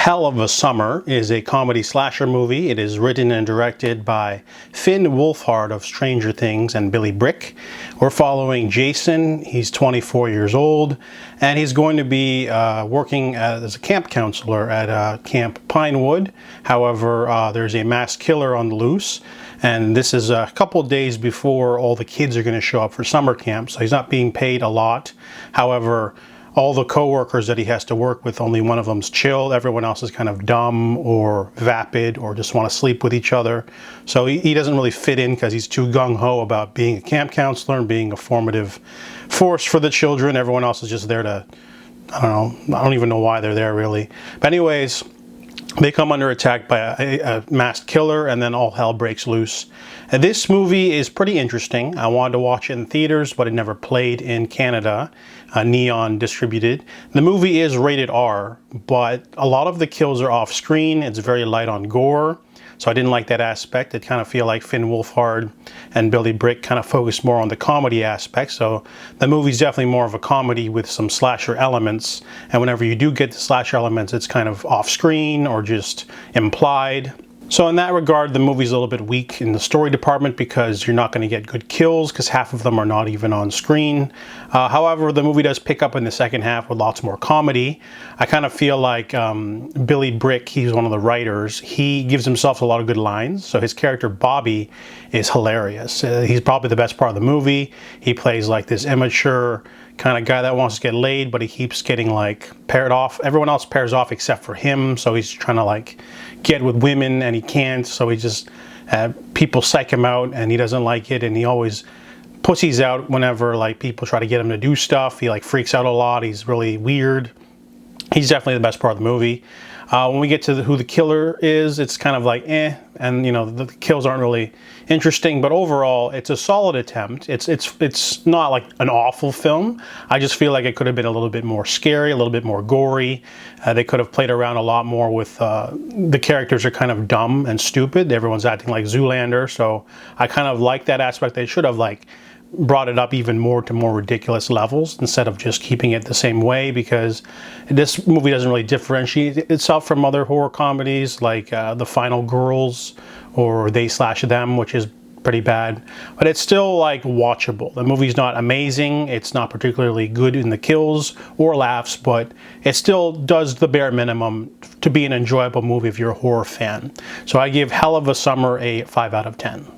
Hell of a Summer is a comedy slasher movie. It is written and directed by Finn Wolfhard of Stranger Things and Billy Brick. We're following Jason. He's 24 years old, and he's going to be working as a camp counselor at Camp Pinewood. However, there's a mass killer on the loose, and this is a couple days before all the kids are going to show up for summer camp, so he's not being paid a lot. However, all the co-workers that he has to work with, only one of them's chill. Everyone else is kind of dumb or vapid or just want to sleep with each other. So he doesn't really fit in because he's too gung-ho about being a camp counselor and being a formative force for the children. Everyone else is just there to, I don't know, I don't even know why they're there really. But anyways, they come under attack by a masked killer, and then all hell breaks loose. And this movie is pretty interesting. I wanted to watch it in theaters, but it never played in Canada. Neon distributed. The movie is rated R, but a lot of the kills are off screen. It's very light on gore, so I didn't like that aspect. It kind of feel like Finn Wolfhard and Billy Brick kind of focus more on the comedy aspect. So the movie's definitely more of a comedy with some slasher elements. And whenever you do get the slasher elements, it's kind of off screen or just implied. So in that regard, the movie's a little bit weak in the story department because you're not going to get good kills because half of them are not even on screen. However, the movie does pick up in the second half with lots more comedy. I kind of feel like Billy Brick, he's one of the writers, he gives himself a lot of good lines. So his character Bobby is hilarious. He's probably the best part of the movie. He plays like this immature kind of guy that wants to get laid, but he keeps getting like paired off. Everyone else pairs off except for him, so he's trying to like get with women and he can't, so he just people psych him out and he doesn't like it, and he always pussies out whenever like people try to get him to do stuff. He like freaks out a lot. He's really weird. He's definitely the best part of the movie. When we get to who the killer is, it's kind of like and you know the kills aren't really interesting, but overall it's a solid attempt. It's not like an awful film. I just feel like it could have been a little bit more scary, a little bit more gory. They could have played around a lot more with the characters are kind of dumb and stupid. Everyone's acting like Zoolander, so I kind of like that aspect. They should have like brought it up even more to more ridiculous levels instead of just keeping it the same way, because this movie doesn't really differentiate itself from other horror comedies like The Final Girls or They / Them, which is pretty bad, but it's still like watchable. The movie's not amazing, it's not particularly good in the kills or laughs, but it still does the bare minimum to be an enjoyable movie if you're a horror fan. So I give Hell of a Summer a 5 out of 10.